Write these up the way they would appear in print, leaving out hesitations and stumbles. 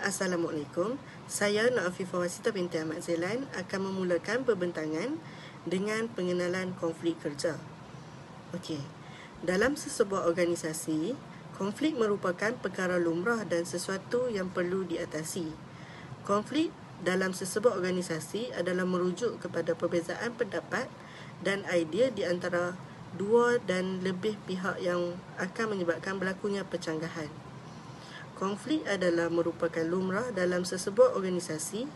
Assalamualaikum. Saya Nur Afifah Wasita binti Ahmad Zailan akan memulakan perbentangan dengan pengenalan konflik kerja. Okey. Dalam sesebuah organisasi, konflik merupakan perkara lumrah dan sesuatu yang perlu diatasi. Konflik dalam sesebuah organisasi adalah merujuk kepada perbezaan pendapat dan idea di antara dua dan lebih pihak yang akan menyebabkan berlakunya percanggahan. Konflik adalah merupakan lumrah dalam sesebuah organisasi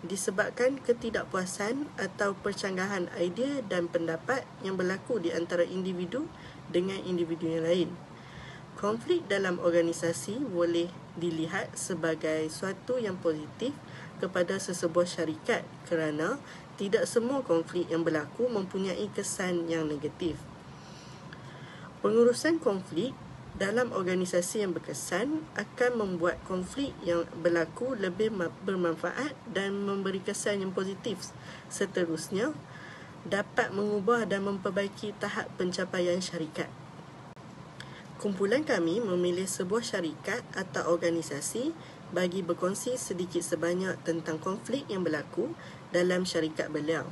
disebabkan ketidakpuasan atau percanggahan idea dan pendapat yang berlaku di antara individu dengan individu yang lain. Konflik dalam organisasi boleh dilihat sebagai suatu yang positif kepada sesebuah syarikat kerana tidak semua konflik yang berlaku mempunyai kesan yang negatif. Pengurusan konflik dalam organisasi yang berkesan akan membuat konflik yang berlaku lebih bermanfaat dan memberi kesan yang positif. Seterusnya, dapat mengubah dan memperbaiki tahap pencapaian syarikat. Kumpulan kami memilih sebuah syarikat atau organisasi bagi berkongsi sedikit sebanyak tentang konflik yang berlaku dalam syarikat beliau.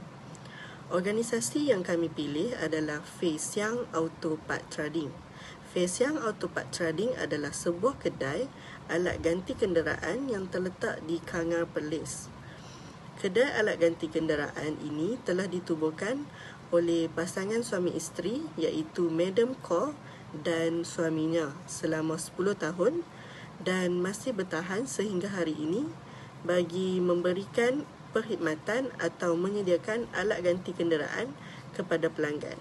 Organisasi yang kami pilih adalah Fei Xiang Auto Part Trading. Fei Xiang Auto Part Trading adalah sebuah kedai alat ganti kenderaan yang terletak di Kangar Perlis. Kedai alat ganti kenderaan ini telah ditubuhkan oleh pasangan suami isteri iaitu Madam Kor dan suaminya selama 10 tahun dan masih bertahan sehingga hari ini bagi memberikan perkhidmatan atau menyediakan alat ganti kenderaan kepada pelanggan.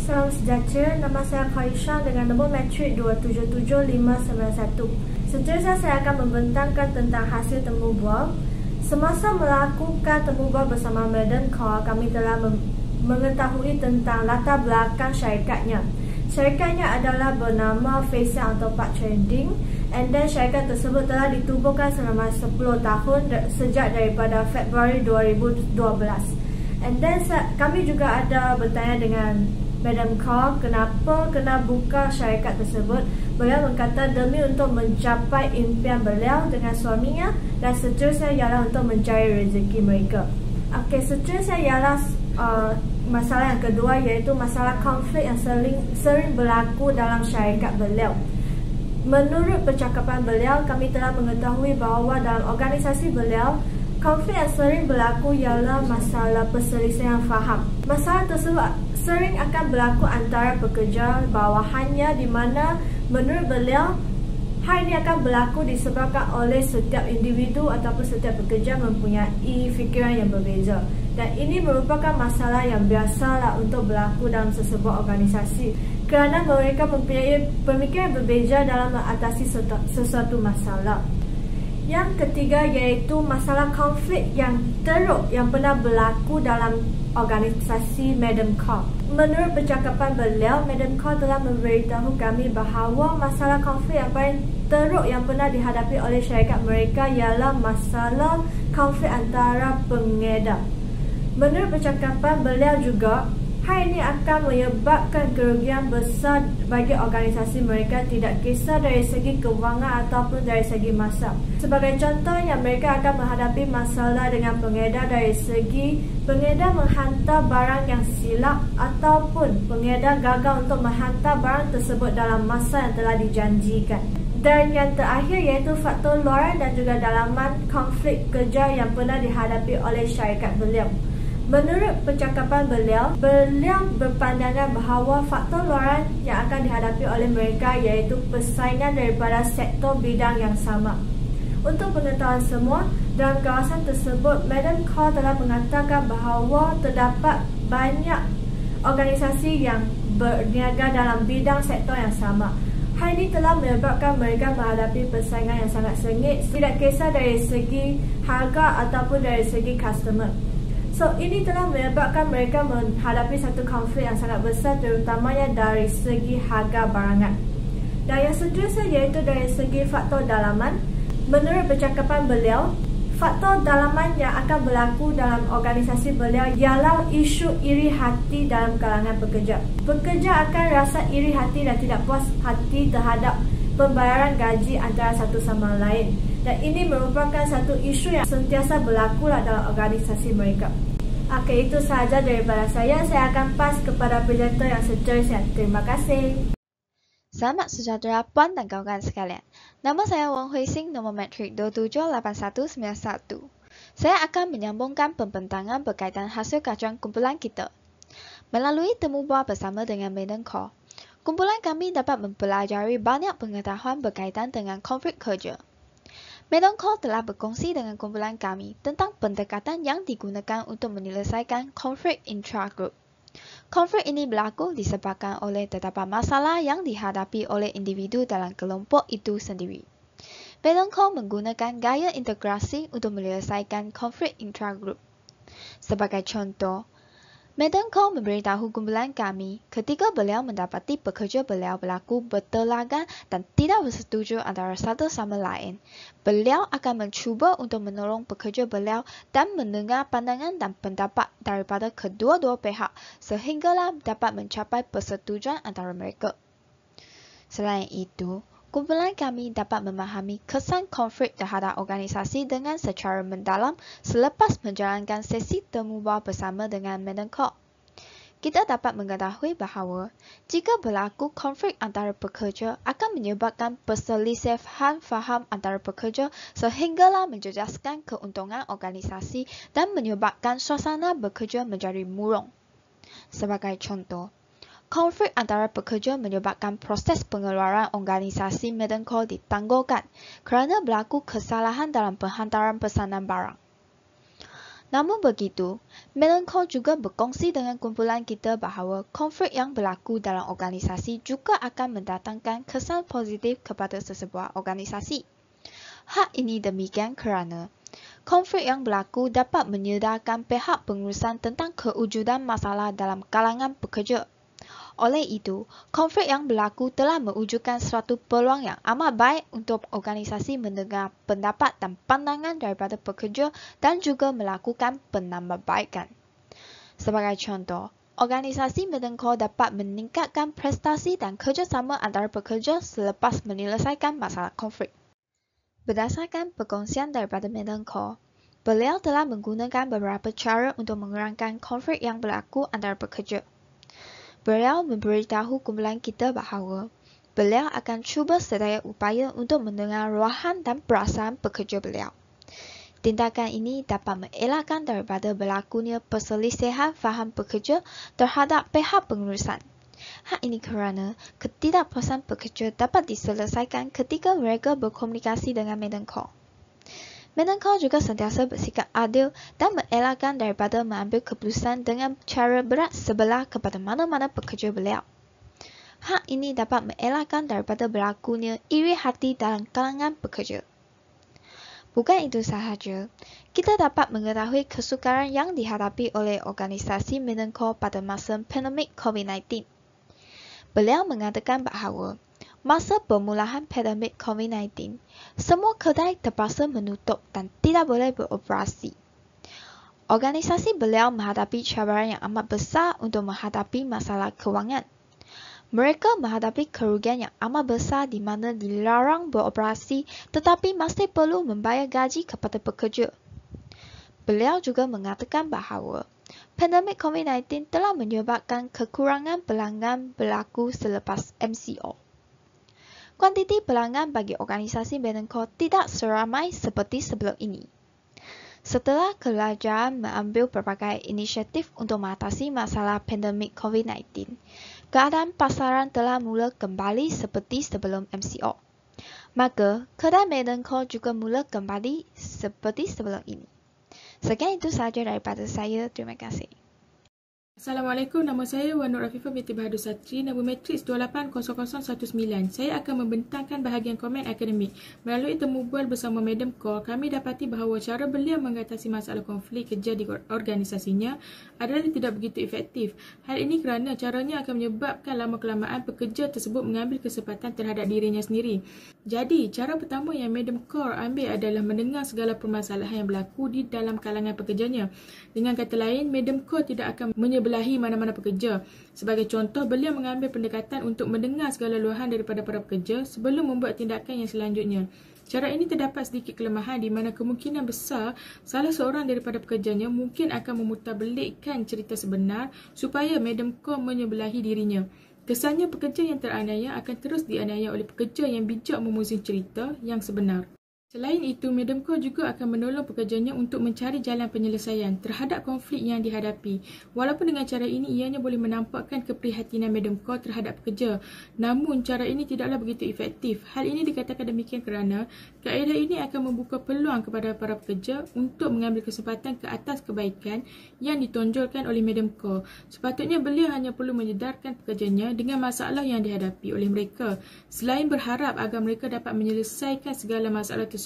Salam sejahtera, nama saya Khaisha dengan nombor matrik 277591. Seterusnya saya akan membentangkan tentang hasil temu bual. Semasa melakukan temu bual bersama Madam Kor, kami telah mengetahui tentang latar belakang syarikatnya. Syarikatnya adalah bernama Fei Xiang Auto Part Trading, and then syarikat tersebut telah ditubuhkan selama 10 tahun sejak daripada Februari 2012. And then kami juga ada bertanya dengan Madam Kor kenapa kena buka syarikat tersebut. Beliau berkata demi untuk mencapai impian beliau dengan suaminya dan seterusnya ialah untuk mencari rezeki mereka. Okey, seterusnya ialah masalah yang kedua iaitu masalah konflik yang sering berlaku dalam syarikat beliau. Menurut percakapan beliau, kami telah mengetahui bahawa dalam organisasi beliau, konflik yang sering berlaku ialah masalah perselisihan faham. Masalah tersebut sering akan berlaku antara pekerja bawahannya di mana menurut beliau hal ini akan berlaku disebabkan oleh setiap individu ataupun setiap pekerja mempunyai fikiran yang berbeza. Dan ini merupakan masalah yang biasalah untuk berlaku dalam sesebuah organisasi kerana mereka mempunyai pemikiran berbeza dalam mengatasi sesuatu masalah. Yang ketiga iaitu masalah konflik yang teruk yang pernah berlaku dalam organisasi Madam Kor. Menurut percakapan beliau, Madam Kor telah memberitahu kami bahawa masalah konflik yang paling teruk yang pernah dihadapi oleh syarikat mereka ialah masalah konflik antara pengedar. Menurut percakapan beliau juga, hal ini akan menyebabkan kerugian besar bagi organisasi mereka tidak kisah dari segi kewangan ataupun dari segi masa. Sebagai contohnya, mereka akan menghadapi masalah dengan pengedar dari segi pengedar menghantar barang yang silap ataupun pengedar gagal untuk menghantar barang tersebut dalam masa yang telah dijanjikan. Dan yang terakhir iaitu faktor luaran dan juga dalaman konflik kerja yang pernah dihadapi oleh syarikat beliau. Menurut percakapan beliau berpandangan bahawa faktor luaran yang akan dihadapi oleh mereka iaitu persaingan daripada sektor bidang yang sama. Untuk pengetahuan semua, dalam kawasan tersebut, Madam Kor telah mengatakan bahawa terdapat banyak organisasi yang berniaga dalam bidang sektor yang sama. Hal ini telah menyebabkan mereka menghadapi persaingan yang sangat sengit, tidak kisah dari segi harga ataupun dari segi customer. So, ini telah menyebabkan mereka menghadapi satu konflik yang sangat besar terutamanya dari segi harga barangan. Dan yang seterusnya iaitu dari segi faktor dalaman. Menurut percakapan beliau, faktor dalaman yang akan berlaku dalam organisasi beliau ialah isu iri hati dalam kalangan pekerja. Pekerja akan rasa iri hati dan tidak puas hati terhadap pembayaran gaji antara satu sama lain. Dan ini merupakan satu isu yang sentiasa berlaku dalam organisasi mereka. Okey, itu sahaja daripada saya. Saya akan pas kepada presenter yang seterusnya. Terima kasih. Selamat sejahtera Puan dan kawan-kawan sekalian. Nama saya Wong Hui Sing, nombor matrik 278191. Saya akan menyambungkan pembentangan berkaitan hasil kajian kumpulan kita. Melalui temu bual bersama dengan Medan Core, kumpulan kami dapat mempelajari banyak pengetahuan berkaitan dengan konflik kerja. Medan Core telah berkongsi dengan kumpulan kami tentang pendekatan yang digunakan untuk menyelesaikan konflik intra-group. Konflik ini berlaku disebabkan oleh terdapat masalah yang dihadapi oleh individu dalam kelompok itu sendiri. Medan Core menggunakan gaya integrasi untuk menyelesaikan konflik intra-group. Sebagai contoh, Medan Core memberitahu kumpulan kami ketika beliau mendapati pekerja beliau berlaku bertelaga dan tidak bersetuju antara satu sama lain. Beliau akan mencuba untuk menolong pekerja beliau dan mendengar pandangan dan pendapat daripada kedua-dua pihak sehinggalah dapat mencapai persetujuan antara mereka. Selain itu, kumpulan kami dapat memahami kesan konflik terhadap organisasi dengan secara mendalam selepas menjalankan sesi temu bual bersama dengan Medan Core. Kita dapat mengetahui bahawa jika berlaku konflik antara pekerja akan menyebabkan perselisihan faham antara pekerja sehinggalah menjejaskan keuntungan organisasi dan menyebabkan suasana bekerja menjadi murung. Sebagai contoh, konflik antara pekerja menyebabkan proses pengeluaran organisasi Medan Core ditangguhkan kerana berlaku kesalahan dalam penghantaran pesanan barang. Namun begitu, Medan Core juga berkongsi dengan kumpulan kita bahawa konflik yang berlaku dalam organisasi juga akan mendatangkan kesan positif kepada sesebuah organisasi. Hak ini demikian kerana konflik yang berlaku dapat menyedarkan pihak pengurusan tentang kewujudan masalah dalam kalangan pekerja. Oleh itu, konflik yang berlaku telah mewujudkan suatu peluang yang amat baik untuk organisasi mendengar pendapat dan pandangan daripada pekerja dan juga melakukan penambahbaikan. Sebagai contoh, organisasi Medan Core dapat meningkatkan prestasi dan kerjasama antara pekerja selepas menyelesaikan masalah konflik. Berdasarkan perkongsian daripada Medan Core, beliau telah menggunakan beberapa cara untuk mengurangkan konflik yang berlaku antara pekerja. Beliau memberitahu kumpulan kita bahawa beliau akan cuba sedaya upaya untuk mendengar luahan dan perasaan pekerja beliau. Tindakan ini dapat mengelakkan daripada berlakunya perselisihan faham pekerja terhadap pihak pengurusan. Hal ini kerana ketidakpuasan pekerja dapat diselesaikan ketika mereka berkomunikasi dengan Medan Core. Medan Core juga sentiasa bersikap adil dan mengelakkan daripada mengambil keputusan dengan cara berat sebelah kepada mana-mana pekerja beliau. Hak ini dapat mengelakkan daripada berlakunya iri hati dalam kalangan pekerja. Bukan itu sahaja, kita dapat mengetahui kesukaran yang dihadapi oleh organisasi Medan Core pada masa pandemik COVID-19. Beliau mengatakan bahawa masa permulaan pandemik COVID-19, semua kedai terpaksa menutup dan tidak boleh beroperasi. Organisasi beliau menghadapi cabaran yang amat besar untuk menghadapi masalah kewangan. Mereka menghadapi kerugian yang amat besar di mana dilarang beroperasi tetapi masih perlu membayar gaji kepada pekerja. Beliau juga mengatakan bahawa pandemik COVID-19 telah menyebabkan kekurangan pelanggan berlaku selepas MCO. Kuantiti pelanggan bagi organisasi Medan Core tidak seramai seperti sebelum ini. Setelah kerajaan mengambil berbagai inisiatif untuk mengatasi masalah pandemik COVID-19, keadaan pasaran telah mula kembali seperti sebelum MCO. Maka, kedai Medan Core juga mula kembali seperti sebelum ini. Sekian itu sahaja daripada saya. Terima kasih. Assalamualaikum, nama saya Wan Nur Afifah binti Bahadur Satri, nombor matriks 280019. Saya akan membentangkan bahagian komen akademik. Melalui temu bual bersama Madam Core, kami dapati bahawa cara beliau mengatasi masalah konflik kerja di organisasinya adalah tidak begitu efektif. Hal ini kerana caranya akan menyebabkan lama-kelamaan pekerja tersebut mengambil kesempatan terhadap dirinya sendiri. Jadi, cara pertama yang Madam Kaur ambil adalah mendengar segala permasalahan yang berlaku di dalam kalangan pekerjanya. Dengan kata lain, Madam Kaur tidak akan menyebelahi mana-mana pekerja. Sebagai contoh, beliau mengambil pendekatan untuk mendengar segala luahan daripada para pekerja sebelum membuat tindakan yang selanjutnya. Cara ini terdapat sedikit kelemahan di mana kemungkinan besar salah seorang daripada pekerjanya mungkin akan memutarbelikkan cerita sebenar supaya Madam Kaur menyebelahi dirinya. Kesannya pekerja yang teraniaya akan terus dianiaya oleh pekerja yang bijak memuzik cerita yang sebenar. Selain itu, Madam Kaur juga akan menolong pekerjanya untuk mencari jalan penyelesaian terhadap konflik yang dihadapi. Walaupun dengan cara ini ianya boleh menampakkan keprihatinan Madam Kaur terhadap pekerja, namun cara ini tidaklah begitu efektif. Hal ini dikatakan demikian kerana kaedah ini akan membuka peluang kepada para pekerja untuk mengambil kesempatan ke atas kebaikan yang ditonjolkan oleh Madam Kaur. Sepatutnya beliau hanya perlu menyedarkan pekerjanya dengan masalah yang dihadapi oleh mereka, selain berharap agar mereka dapat menyelesaikan segala masalah tersebut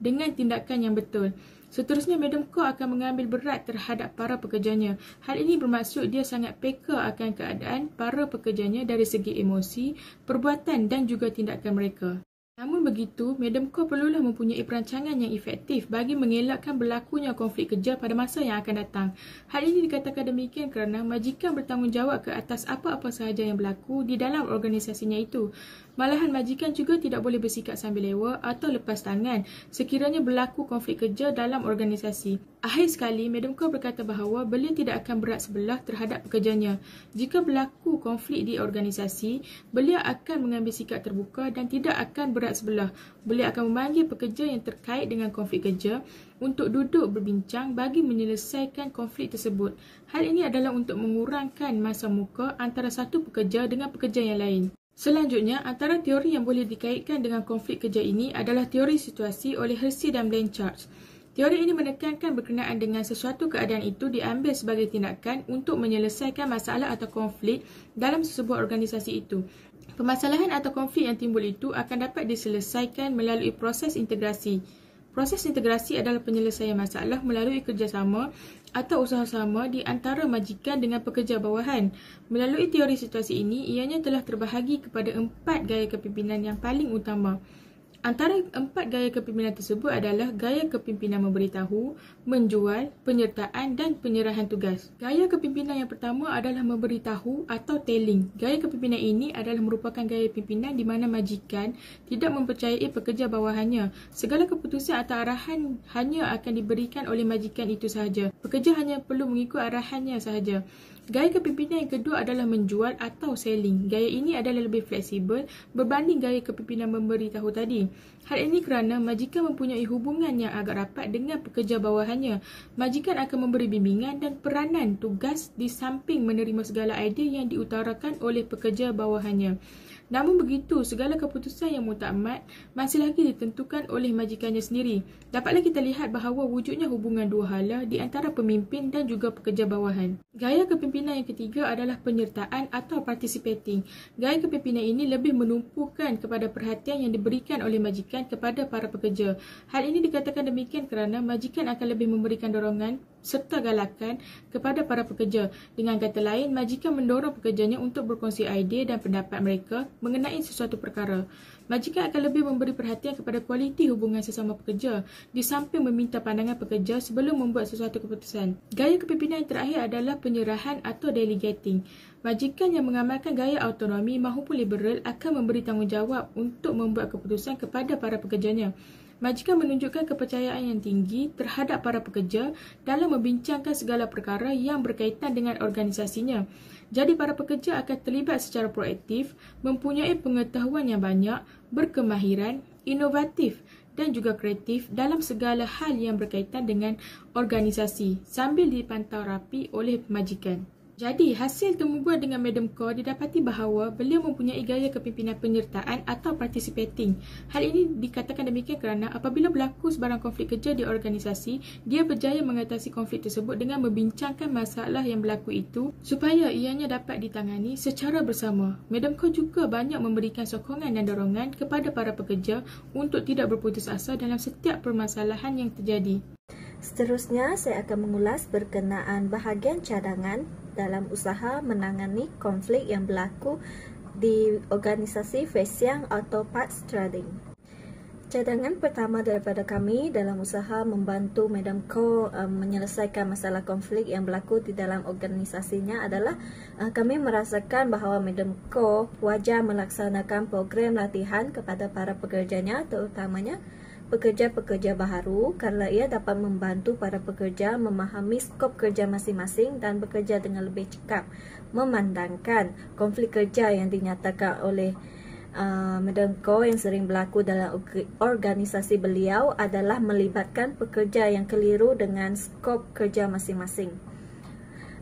dengan tindakan yang betul. Seterusnya, Madam Kaur akan mengambil berat terhadap para pekerjanya. Hal ini bermaksud dia sangat peka akan keadaan para pekerjanya dari segi emosi, perbuatan dan juga tindakan mereka. Namun begitu, Madam Kaur perlulah mempunyai perancangan yang efektif bagi mengelakkan berlakunya konflik kerja pada masa yang akan datang. Hal ini dikatakan demikian kerana majikan bertanggungjawab ke atas apa-apa sahaja yang berlaku di dalam organisasinya itu. Malahan majikan juga tidak boleh bersikap sambil lewa atau lepas tangan sekiranya berlaku konflik kerja dalam organisasi. Akhir sekali, Madam Kaur berkata bahawa beliau tidak akan berat sebelah terhadap pekerjanya. Jika berlaku konflik di organisasi, beliau akan mengambil sikap terbuka dan tidak akan berat sebelah. Beliau akan memanggil pekerja yang terkait dengan konflik kerja untuk duduk berbincang bagi menyelesaikan konflik tersebut. Hal ini adalah untuk mengurangkan masa muka antara satu pekerja dengan pekerja yang lain. Selanjutnya, antara teori yang boleh dikaitkan dengan konflik kerja ini adalah teori situasi oleh Hersey dan Blanchard. Teori ini menekankan berkenaan dengan sesuatu keadaan itu diambil sebagai tindakan untuk menyelesaikan masalah atau konflik dalam sesebuah organisasi itu. Permasalahan atau konflik yang timbul itu akan dapat diselesaikan melalui proses integrasi. Proses integrasi adalah penyelesaian masalah melalui kerjasama atau usaha-sama di antara majikan dengan pekerja bawahan. Melalui teori situasi ini, ianya telah terbahagi kepada 4 gaya kepimpinan yang paling utama. Antara 4 gaya kepimpinan tersebut adalah gaya kepimpinan memberitahu, menjual, penyertaan dan penyerahan tugas. Gaya kepimpinan yang pertama adalah memberitahu atau telling. Gaya kepimpinan ini adalah merupakan gaya pimpinan di mana majikan tidak mempercayai pekerja bawahannya. Segala keputusan atau arahan hanya akan diberikan oleh majikan itu sahaja. Pekerja hanya perlu mengikut arahannya sahaja. Gaya kepimpinan yang kedua adalah menjual atau selling. Gaya ini adalah lebih fleksibel berbanding gaya kepimpinan memberitahu tadi. Hal ini kerana majikan mempunyai hubungan yang agak rapat dengan pekerja bawahannya. Majikan akan memberi bimbingan dan peranan tugas di samping menerima segala idea yang diutarakan oleh pekerja bawahannya. Namun begitu, segala keputusan yang mutamat masih lagi ditentukan oleh majikannya sendiri. Dapatlah kita lihat bahawa wujudnya hubungan dua hala di antara pemimpin dan juga pekerja bawahan. Gaya kepimpinan yang ketiga adalah penyertaan atau participating. Gaya kepimpinan ini lebih menumpukan kepada perhatian yang diberikan oleh majikan kepada para pekerja. Hal ini dikatakan demikian kerana majikan akan lebih memberikan dorongan serta galakan kepada para pekerja. Dengan kata lain, majikan mendorong pekerjanya untuk berkongsi idea dan pendapat mereka mengenai sesuatu perkara. Majikan akan lebih memberi perhatian kepada kualiti hubungan sesama pekerja di samping meminta pandangan pekerja sebelum membuat sesuatu keputusan. Gaya kepimpinan yang terakhir adalah penyerahan atau delegating. Majikan yang mengamalkan gaya autonomi maupun liberal akan memberi tanggungjawab untuk membuat keputusan kepada para pekerjanya. Majikan menunjukkan kepercayaan yang tinggi terhadap para pekerja dalam membincangkan segala perkara yang berkaitan dengan organisasinya. Jadi para pekerja akan terlibat secara proaktif, mempunyai pengetahuan yang banyak, berkemahiran, inovatif dan juga kreatif dalam segala hal yang berkaitan dengan organisasi sambil dipantau rapi oleh majikan. Jadi, hasil temu bual dengan Madam Kaur didapati bahawa beliau mempunyai gaya kepimpinan penyertaan atau participating. Hal ini dikatakan demikian kerana apabila berlaku sebarang konflik kerja di organisasi, dia berjaya mengatasi konflik tersebut dengan membincangkan masalah yang berlaku itu supaya ianya dapat ditangani secara bersama. Madam Kaur juga banyak memberikan sokongan dan dorongan kepada para pekerja untuk tidak berputus asa dalam setiap permasalahan yang terjadi. Seterusnya, saya akan mengulas berkenaan bahagian cadangan dalam usaha menangani konflik yang berlaku di organisasi Fesiang atau Parts Trading. Cadangan pertama daripada kami dalam usaha membantu Madam Ko menyelesaikan masalah konflik yang berlaku di dalam organisasinya adalah kami merasakan bahawa Madam Ko wajar melaksanakan program latihan kepada para pekerjanya, terutamanya pekerja-pekerja baharu, kerana ia dapat membantu para pekerja memahami skop kerja masing-masing dan bekerja dengan lebih cekap, memandangkan konflik kerja yang dinyatakan oleh Madam Ko yang sering berlaku dalam organisasi beliau adalah melibatkan pekerja yang keliru dengan skop kerja masing-masing.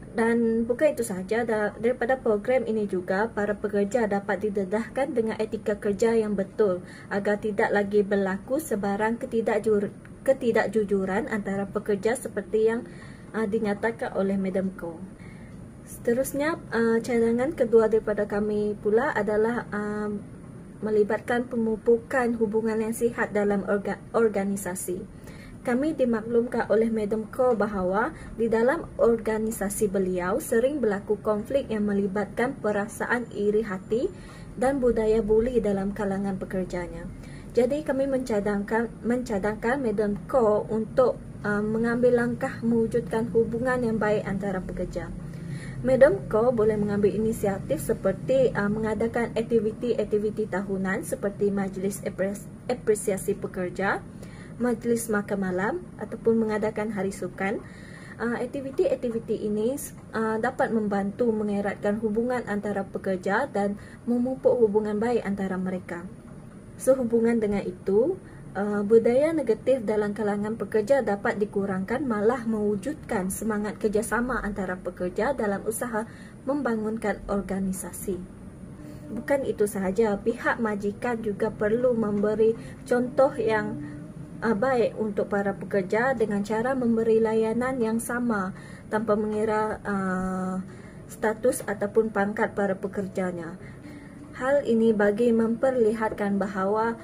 Dan bukan itu sahaja, daripada program ini juga para pekerja dapat didedahkan dengan etika kerja yang betul agar tidak lagi berlaku sebarang ketidakjujuran antara pekerja seperti yang dinyatakan oleh Madam Ko. Seterusnya, cadangan kedua daripada kami pula adalah melibatkan pemupukan hubungan yang sihat dalam organisasi. Kami dimaklumkan oleh Madam Ko bahawa di dalam organisasi beliau sering berlaku konflik yang melibatkan perasaan iri hati dan budaya buli dalam kalangan pekerjanya. Jadi kami mencadangkan Madam Ko untuk mengambil langkah mewujudkan hubungan yang baik antara pekerja. Madam Ko boleh mengambil inisiatif seperti mengadakan aktiviti-aktiviti tahunan seperti majlis apresiasi pekerja, majlis makan malam ataupun mengadakan hari sukan. Aktiviti-aktiviti ini dapat membantu mengeratkan hubungan antara pekerja dan memupuk hubungan baik antara mereka. Sehubungan dengan itu, budaya negatif dalam kalangan pekerja dapat dikurangkan, malah mewujudkan semangat kerjasama antara pekerja dalam usaha membangunkan organisasi. Bukan itu sahaja, pihak majikan juga perlu memberi contoh yang baik untuk para pekerja dengan cara memberi layanan yang sama tanpa mengira status ataupun pangkat para pekerjanya. Hal ini bagi memperlihatkan bahawa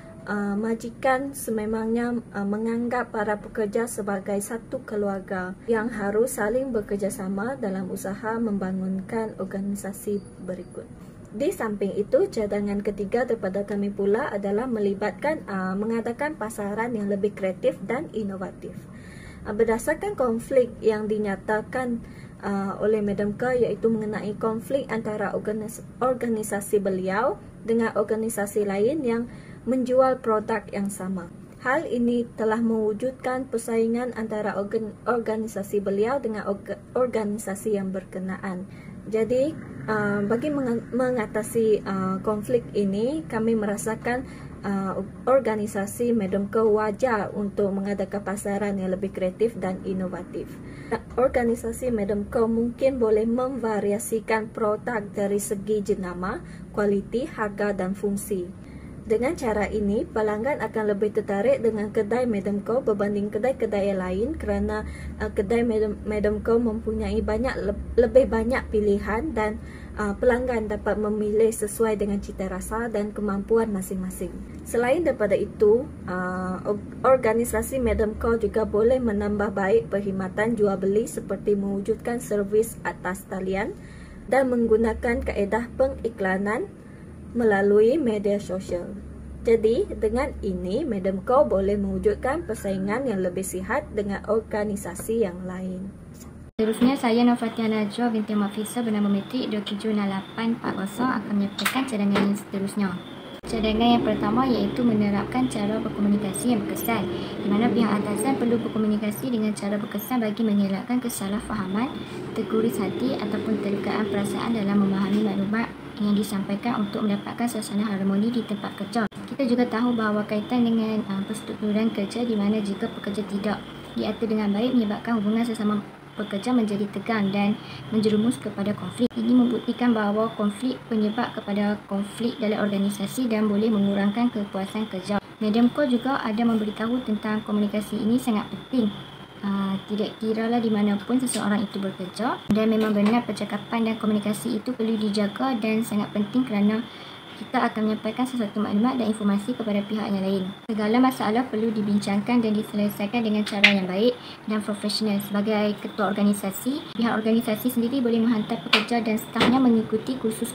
majikan sememangnya menganggap para pekerja sebagai satu keluarga yang harus saling bekerjasama dalam usaha membangunkan organisasi berikut. Di samping itu, cadangan ketiga daripada kami pula adalah melibatkan mengadakan pasaran yang lebih kreatif dan inovatif. Berdasarkan konflik yang dinyatakan oleh Madam Ko, iaitu mengenai konflik antara organisasi beliau dengan organisasi lain yang menjual produk yang sama. Hal ini telah mewujudkan persaingan antara organisasi beliau dengan organisasi yang berkenaan. Jadi, bagi mengatasi konflik ini, kami merasakan organisasi Madam Ko wajar untuk mengadakan pasaran yang lebih kreatif dan inovatif. Organisasi Madam Ko mungkin boleh memvariasikan produk dari segi jenama, kualiti, harga dan fungsi. Dengan cara ini, pelanggan akan lebih tertarik dengan kedai Madam Ko berbanding kedai-kedai lain kerana kedai Madam Ko mempunyai lebih banyak pilihan dan pelanggan dapat memilih sesuai dengan cita rasa dan kemampuan masing-masing. Selain daripada itu, organisasi Madam Ko juga boleh menambah baik perkhidmatan jual beli seperti mewujudkan servis atas talian dan menggunakan kaedah pengiklanan melalui media sosial. Jadi, dengan ini, Madam Ko boleh mewujudkan persaingan yang lebih sihat dengan organisasi yang lain. Seterusnya, saya Nur Fatia Najwa binti Mafisa bernama metrik 276840 akan menyampaikan cadangan yang seterusnya. Cadangan yang pertama iaitu menerapkan cara berkomunikasi yang berkesan, di mana pihak atasan perlu berkomunikasi dengan cara berkesan bagi mengelakkan kesalahfahaman, terguris hati ataupun terlukaan perasaan dalam memahami maklumat yang disampaikan untuk mendapatkan suasana harmoni di tempat kerja. Kita juga tahu bahawa kaitan dengan perstrukturan kerja di mana jika pekerja tidak diatur dengan baik menyebabkan hubungan sesama pekerja menjadi tegang dan menjerumus kepada konflik. Ini membuktikan bahawa konflik penyebab kepada konflik dalam organisasi dan boleh mengurangkan kepuasan kerja. Madam Ko juga ada memberitahu tentang komunikasi ini sangat penting. Tidak kiralah di mana pun seseorang itu bekerja, dan memang benar percakapan dan komunikasi itu perlu dijaga dan sangat penting kerana kita akan menyampaikan sesuatu maklumat dan informasi kepada pihak yang lain. Segala masalah perlu dibincangkan dan diselesaikan dengan cara yang baik dan profesional. Sebagai ketua organisasi, pihak organisasi sendiri boleh menghantar pekerja dan stafnya mengikuti kursus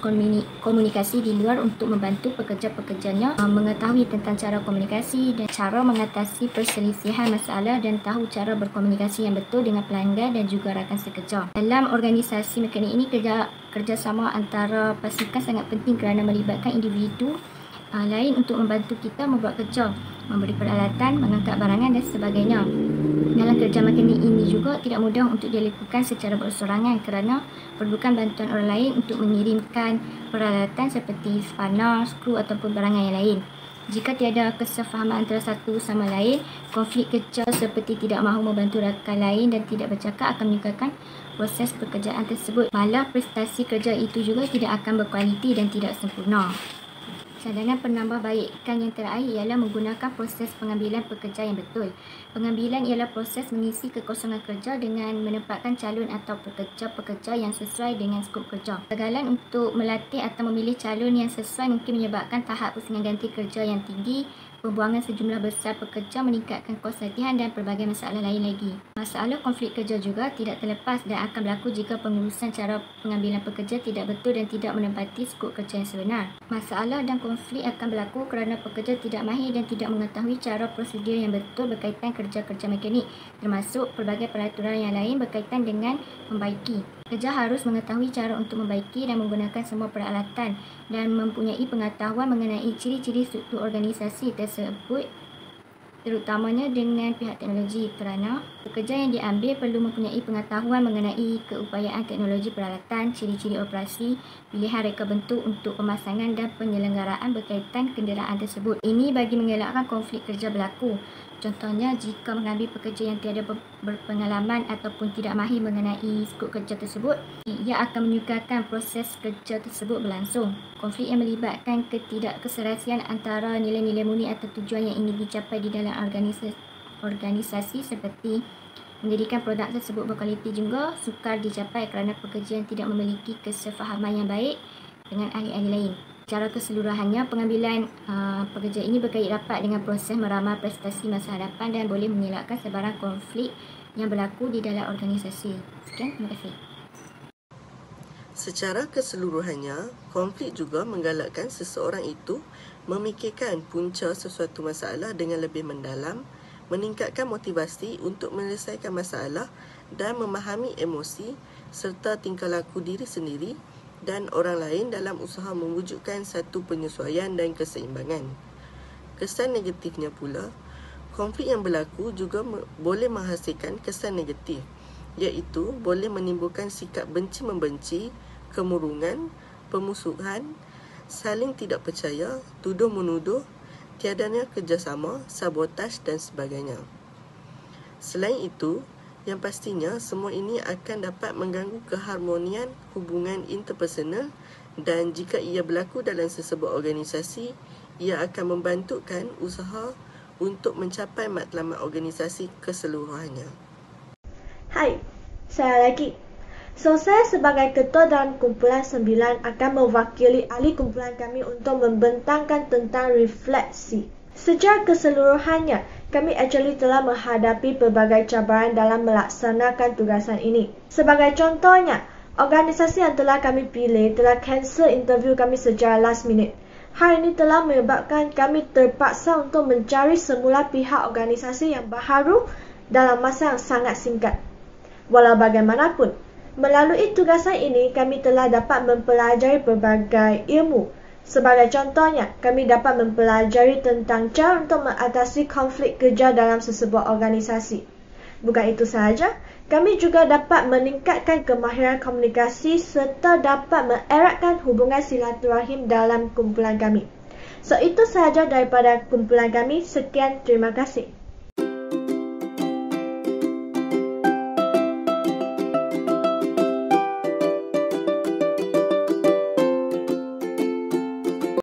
komunikasi di luar untuk membantu pekerja-pekerjanya mengetahui tentang cara komunikasi dan cara mengatasi perselisihan masalah dan tahu cara berkomunikasi yang betul dengan pelanggan dan juga rakan sekerja. Dalam organisasi mekanik ini, kerjasama antara pasukan sangat penting kerana melibatkan individu lain untuk membantu kita membuat kerja, memberi peralatan, mengangkat barangan dan sebagainya. Dalam kerja mekanik ini juga tidak mudah untuk dilakukan secara berseorangan kerana perlukan bantuan orang lain untuk mengirimkan peralatan seperti spana, skru ataupun barangan yang lain. Jika tiada kesefahaman antara satu sama lain, konflik kerja seperti tidak mahu membantu rakan lain dan tidak bercakap akan menyukarkan proses pekerjaan tersebut. Malah prestasi kerja itu juga tidak akan berkualiti dan tidak sempurna. Cadangan penambahbaikan yang terakhir ialah menggunakan proses pengambilan pekerja yang betul. Pengambilan ialah proses mengisi kekosongan kerja dengan menempatkan calon atau pekerja-pekerja yang sesuai dengan skop kerja. Kegagalan untuk melatih atau memilih calon yang sesuai mungkin menyebabkan tahap pusingan ganti kerja yang tinggi, pembuangan sejumlah besar pekerja, meningkatkan kos latihan dan pelbagai masalah lain lagi. Masalah konflik kerja juga tidak terlepas dan akan berlaku jika pengurusan cara pengambilan pekerja tidak betul dan tidak menempati skop kerja yang sebenar. Masalah dan konflik akan berlaku kerana pekerja tidak mahir dan tidak mengetahui cara prosedur yang betul berkaitan kerja-kerja mekanik, termasuk pelbagai peraturan yang lain berkaitan dengan membaiki. Pekerja harus mengetahui cara untuk membaiki dan menggunakan semua peralatan dan mempunyai pengetahuan mengenai ciri-ciri struktur organisasi tersebut, terutamanya dengan pihak teknologi kerana pekerja yang diambil perlu mempunyai pengetahuan mengenai keupayaan teknologi peralatan, ciri-ciri operasi, pilihan reka bentuk untuk pemasangan dan penyelenggaraan berkaitan kenderaan tersebut. Ini bagi mengelakkan konflik kerja berlaku. Contohnya, jika mengambil pekerja yang tiada berpengalaman ataupun tidak mahir mengenai skop kerja tersebut, ia akan menyukarkan proses kerja tersebut berlangsung. Konflik yang melibatkan ketidakkeserasian antara nilai-nilai murni atau tujuan yang ingin dicapai di dalam organisasi seperti menjadikan produk tersebut berkualiti juga sukar dicapai kerana pekerja yang tidak memiliki kesefahaman yang baik dengan ahli-ahli lain. Secara keseluruhannya, pengambilan pekerja ini berkait rapat dengan proses meramal prestasi masa hadapan dan boleh mengelakkan sebarang konflik yang berlaku di dalam organisasi. Sekian, terima kasih. Secara keseluruhannya, konflik juga menggalakkan seseorang itu memikirkan punca sesuatu masalah dengan lebih mendalam, meningkatkan motivasi untuk menyelesaikan masalah dan memahami emosi serta tingkah laku diri sendiri dan orang lain dalam usaha mewujudkan satu penyesuaian dan keseimbangan. Kesan negatifnya pula, konflik yang berlaku juga boleh menghasilkan kesan negatif, iaitu boleh menimbulkan sikap benci-membenci, kemurungan, pemusuhan, saling tidak percaya, tuduh-menuduh, tiadanya kerjasama, sabotaj dan sebagainya. Selain itu, yang pastinya semua ini akan dapat mengganggu keharmonian hubungan interpersonal dan jika ia berlaku dalam sesebuah organisasi, ia akan membantukan usaha untuk mencapai matlamat organisasi keseluruhannya. Hai, saya lagi. So, saya sebagai ketua dalam kumpulan 9 akan mewakili ahli kumpulan kami untuk membentangkan tentang refleksi. Secara keseluruhannya, kami actually telah menghadapi pelbagai cabaran dalam melaksanakan tugasan ini. Sebagai contohnya, organisasi yang telah kami pilih telah cancel interview kami secara last minute. Hal ini telah menyebabkan kami terpaksa untuk mencari semula pihak organisasi yang baharu dalam masa yang sangat singkat. Walau bagaimanapun, melalui tugasan ini kami telah dapat mempelajari pelbagai ilmu. Sebagai contohnya, kami dapat mempelajari tentang cara untuk mengatasi konflik kerja dalam sesebuah organisasi. Bukan itu sahaja, kami juga dapat meningkatkan kemahiran komunikasi serta dapat mengeratkan hubungan silaturahim dalam kumpulan kami. So, itu sahaja daripada kumpulan kami. Sekian, terima kasih.